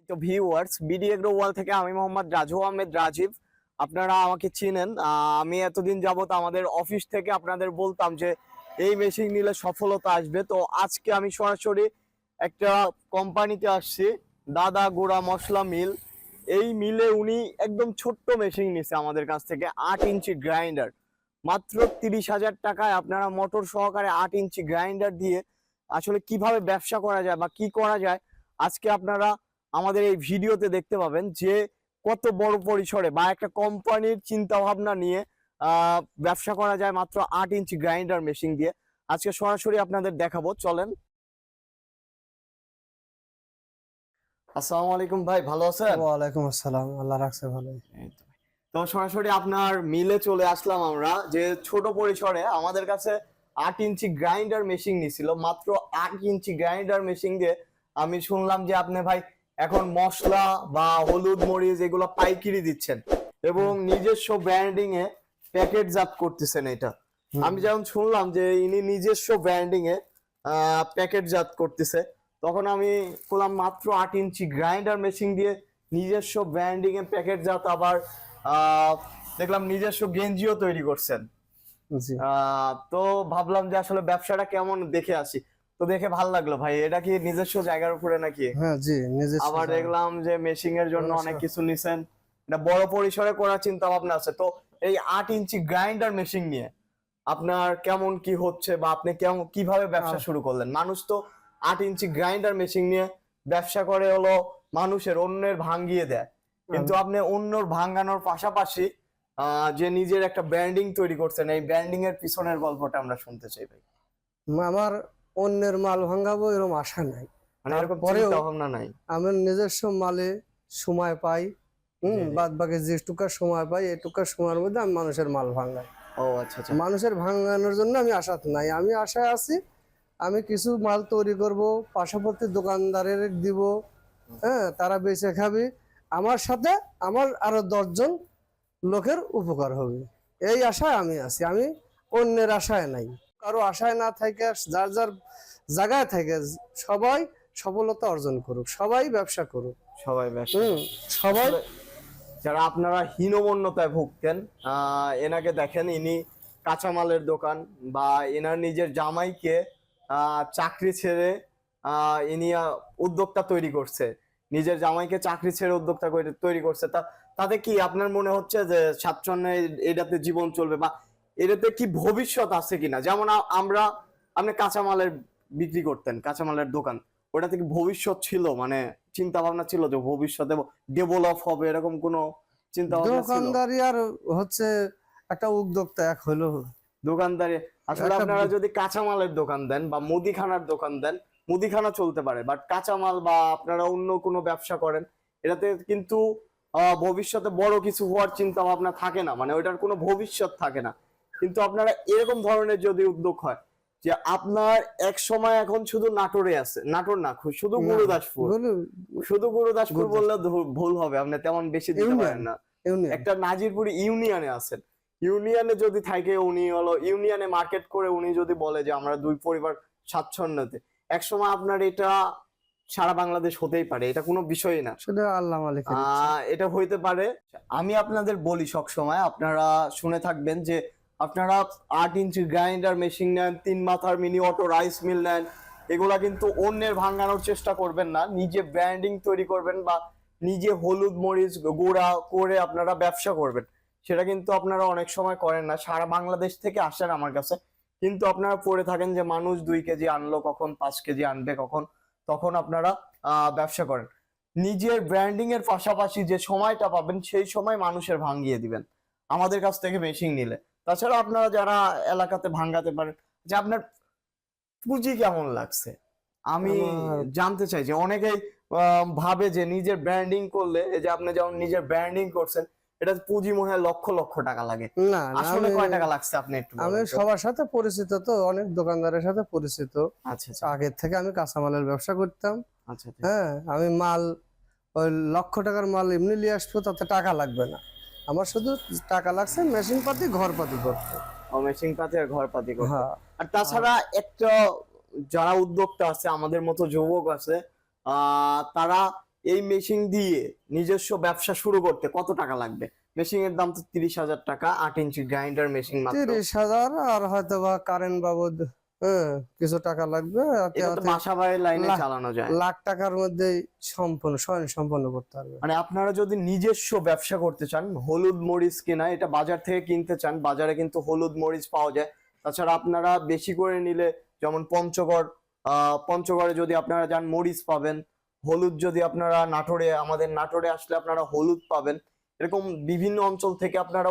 তো viewers, BD agro world থেকে আমি মোহাম্মদ রাজু আহমেদ রাজীব। আপনারা আমাকে চিনেন। আমি এতদিন যাবত আমাদের অফিস থেকে আপনাদের বলতাম যে এই মেশিন নিলে সফলতা আসবে। তো আজকে আমি সরাসরি একটা কোম্পানিতে আসছি, দাদা গুঁড়া মশলা মিল। এই মিলে উনি একদম ছোট্ট মেশিন নিছে আমাদের কাছ থেকে, 8 ইঞ্চি গ্রাইন্ডার। মাত্র 30,000 টাকায় আপনারা মোটর সহকারে 8 ইঞ্চি গ্রাইন্ডার দিয়ে আসলে কিভাবে ব্যবসা করা যায় বা কি করা যায়, আজকে আপনারা আমাদের এই ভিডিওতে দেখতে পাবেন যে কত বড় পরিসরে বা একটা কোম্পানির চিন্তা ভাবনা নিয়ে ব্যবসা করা যায় মাত্র 8 ইঞ্চি গ্রাইন্ডার মেশিন দিয়ে। আজকে সরাসরি আপনাদের দেখাবো, চলেন। আসসালামু আলাইকুম ভাই, ভালো আছেন? ওয়ালাইকুম আসসালাম, আল্লাহ রাখছে ভালো। এই তো ভাই। তো সরাসরি আপনার মিলে চলে আসলাম আমরা, যে ছোট পরিসরে আমাদের কাছে 8 ইঞ্চি গ্রাইন্ডার মেশিন নিছিল। মাত্র 8 ইঞ্চি গ্রাইন্ডার মেশিন দিয়ে আমি শুনলাম যে আপনি ভাই এখন মশলা বা হলুদ মরিচ এগুলো পাইকারি দিচ্ছেন এবং নিজস্ব ব্র্যান্ডিং এ প্যাকেটজাত করতেছেন। এটা আমি যেমন শুনলাম যে ইনি নিজস্ব ব্র্যান্ডিং এ প্যাকেটজাত করতেছে, তখন আমি বললাম মাত্র 8 ইঞ্চি গ্রাইন্ডার মেশিন দিয়ে নিজস্ব ব্র্যান্ডিং এ প্যাকেটজাত, আবার দেখলাম নিজস্ব গেঞ্জিও তৈরি করছেন। জি তো ভাবলাম যে আসলে ব্যবসাটা কেমন দেখে আসি। তো দেখে ভালো লাগলো ভাই। এটা কি নিজস্ব জায়গার উপরে নাকি? হ্যাঁ জি নিজস্ব আবার জায়গা। দেখলাম যে মেশিং এর জন্য অনেক কিছু নিছেন, এটা বড় পরিসরে করার চিন্তা ভাবনা আছে। তো এই 8 ইঞ্চি গ্রাইন্ডার মেশিন নিয়ে আপনার কেমন কি হচ্ছে বা আপনি কেমন কিভাবে ব্যবসা শুরু করলেন? মানুষ তো 8 ইঞ্চি গ্রাইন্ডার মেশিন নিয়ে ব্যবসা করে হলো মানুষের অন্যের ভাঙিয়ে দেয়, কিন্তু আপনি অন্যর ভাঙানোর পাশাপাশি যে নিজের একটা ব্র্যান্ডিং তৈরি করছেন, এই ব্র্যান্ডিং এর পিছনের গল্পটা আমরা শুনতে চাই ভাই। আমার অন্যের মাল ভাঙাবো এরকম আশা নাই, মানে এরকম তারপরেও চিন্তা ভাবনা নাই? আমার নিজস্ব মালে সময় পাই, বাদ বাকি যে টুকা সময় পাই এই টুকা সময়ের মধ্যে আমি মানুষের মাল ভাঙাই। ও আচ্ছা আচ্ছা। মানুষের ভাঙানোর জন্য আমি আশা নাই, আমি আশায় আছি আমি কিছু মাল তৈরি করব, পার্শ্ববর্তী দোকানদারের দিব, হ্যাঁ তারা বেঁচে খাবে, আমার সাথে আমার আরো 10 জন লোকের উপকার হবে, এই আশায় আমি আছি। আমি অন্যের আশায় নাই, কারো আশায় না থাকে, যার যার জায়গায় থাকে সবাই সফলতা অর্জন করুক, সবাই ব্যবসা করুক, সবাই ব্যবসা। সবাই। যারা আপনারা হীনমন্যতায় ভুগতেন, এনাকে দেখেন, ইনি কাঁচামালের দোকান বা এনার নিজের জামাইকে চাকরি ছেড়ে ইনি উদ্যোক্তা তৈরি করছে, নিজের জামাইকে চাকরি ছেড়ে উদ্যোক্তা তৈরি করছে। তাতে কি আপনার মনে হচ্ছে যে স্বাচ্ছন্দ্যে এটাতে জীবন চলবে বা এটাতে কি ভবিষ্যৎ আছে কিনা? যেমন আপনি কাঁচামালের বিক্রি করতেন, কাঁচামালের দোকান, ওটা থেকে ভবিষ্যৎ ছিল? মানে চিন্তা ভাবনা ছিল যে ভবিষ্যতে ডেভেলপ হবে, এরকম কোনো চিন্তা ভাবনা ছিল? দোকানদারি আর হচ্ছে একটা উদ্যোক্তা এক হলো। দোকানদারি আসলে আপনারা যদি কাঁচামালের দোকান দেন বা মুদিখানার দোকান দেন, মুদিখানা চলতে পারে, বাট কাঁচামাল বা আপনারা অন্য কোনো ব্যবসা করেন, এটাতে কিন্তু ভবিষ্যতে বড় কিছু হওয়ার চিন্তা ভাবনা থাকে না, মানে ওইটার কোনো ভবিষ্যৎ থাকে না। কিন্তু আপনারা এরকম ধরনের যদি উদ্যোগ হয় যে আপনার এক সময় এখন শুধু নাটোরে আছে, নাটোর না, শুধু গুরুদাসপুর, শুধু গুরুদাসপুর বললে ভুল হবে, আপনি তেমন বেশি দিতে পারেন না, একটা নাজিরপুর ইউনিয়নে আছেন, ইউনিয়নে যদি থাকে, উনি হলো ইউনিয়নে মার্কেট করে উনি যদি বলে যে আমরা দুই পরিবার স্বাচ্ছন্দ্যতে, একসময় আপনার এটা সারা বাংলাদেশ হতেই পারে, এটা কোনো বিষয়ই না, সেটা আল্লাহ মালিক, এটা হইতে পারে। আমি আপনাদের বলি সব সময়, আপনারা শুনে থাকবেন যে আপনারা 8 ইঞ্চি গ্রাইন্ডার মেশিন নেন, 3 মাথার মিনি অটো রাইস মিল নেন, এগুলা কিন্তু অন্যের ভাঙানোর চেষ্টা করবেন না, নিজে ব্র্যান্ডিং তৈরি করবেন বা নিজে হলুদ মরিচ গুঁড়া করে আপনারা ব্যবসা করবেন। সেটা কিন্তু আপনারা অনেক সময় করেন না, সারা বাংলাদেশ থেকে আসেন আমার কাছে, কিন্তু আপনারা পড়ে থাকেন যে মানুষ 2 কেজি আনলো কখন, 5 কেজি আনবে কখন, তখন আপনারা ব্যবসা করেন। নিজের ব্র্যান্ডিং এর পাশাপাশি যে সময়টা পাবেন সেই সময় মানুষের ভাঙিয়ে দিবেন আমাদের কাছ থেকে মেশিন নিলে। তাছাড়া আপনারা যারা এলাকাতে ভাঙাতে পারেন, যে আপনার পুঁজি কেমন লাগছে আমি জানতে চাই। যে অনেকেই ভাবে যে নিজের ব্র্যান্ডিং করলে, এই যে আপনি যেমন নিজের ব্র্যান্ডিং করছেন, এটা পুঁজি মনে হয় লক্ষ লক্ষ টাকা লাগে, না আসলে কয় টাকা লাগছে আপনি একটু বলেন? আমি সবার সাথে পরিচিত, তো অনেক দোকানদারের সাথে পরিচিত। আচ্ছা আচ্ছা। আগে থেকে আমি কাঁচামালের ব্যবসা করতাম। আচ্ছা হ্যাঁ, আমি মাল ওই লক্ষ টাকার মাল এমনি নিয়ে আসবো, তাতে টাকা লাগবে না, আমার শুধু টাকা লাগছে মেশিন পাতি ঘরপাতি করতে। ও মেশিন পাতি আর ঘর পাতি করতে। আর তাছাড়া একটা যারা উদ্যোক্তা আছে আমাদের মতো যুবক আছে, তারা এই মেশিন দিয়ে নিজস্ব ব্যবসা শুরু করতে কত টাকা লাগবে? মেশিনের দাম তো 30,000 টাকা, 8 ইঞ্চি গ্রাইন্ডার মেশিন মাত্র। 30,000 আর হয়তো বা কারেন্ট বাবদ কিছু টাকা লাগবে। এটা তো বাসা বাড়ির লাইনে চালানো যায়। লাখ টাকার মধ্যেই স্বয়ং সম্পন্ন করতে পারবে। মানে আপনারা যদি নিজস্ব ব্যবসা করতে চান, হলুদ মরিচ কেনা, এটা বাজার থেকে কিনতে চান, বাজারে কিন্তু হলুদ মরিচ পাওয়া যায়। তাছাড়া আপনারা বেশি করে নিলে, যেমন পঞ্চগড়ে যদি আপনারা যান মরিচ পাবেন, হলুদ যদি আপনারা আমাদের নাটোরে আসলে আপনারা হলুদ পাবেন। এরকম বিভিন্ন অঞ্চল থেকে আপনারা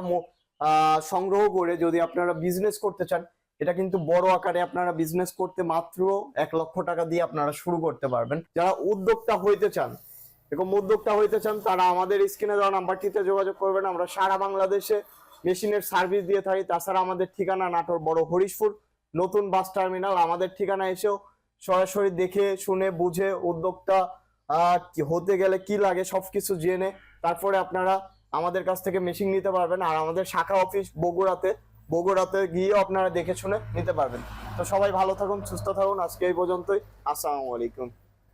সংগ্রহ করে যদি আপনারা বিজনেস করতে চান, এটা কিন্তু বড় আকারে আপনারা বিজনেস করতে মাত্র 1 লক্ষ টাকা দিয়ে আপনারা শুরু করতে পারবেন। যারা উদ্যোক্তা হইতে চান, তারা আমাদের স্ক্রিনে দেওয়া নাম্বারটিতে যোগাযোগ করবেন। আমরা সারা বাংলাদেশে মেশিনের সার্ভিস দিয়ে থাকি। তাছাড়া আমাদের ঠিকানা নাটোর বড় হরিশপুর নতুন বাস টার্মিনাল। আমাদের ঠিকানা এসেও সরাসরি দেখে শুনে বুঝে উদ্যোক্তা হতে গেলে কি লাগে সবকিছু জেনে তারপরে আপনারা আমাদের কাছ থেকে মেশিন নিতে পারবেন। আর আমাদের শাখা অফিস বগুড়াতে গিয়েও আপনারা দেখে শুনে নিতে পারবেন। তো সবাই ভালো থাকুন, সুস্থ থাকুন। আজকে এই পর্যন্তই। আসসালামু আলাইকুম।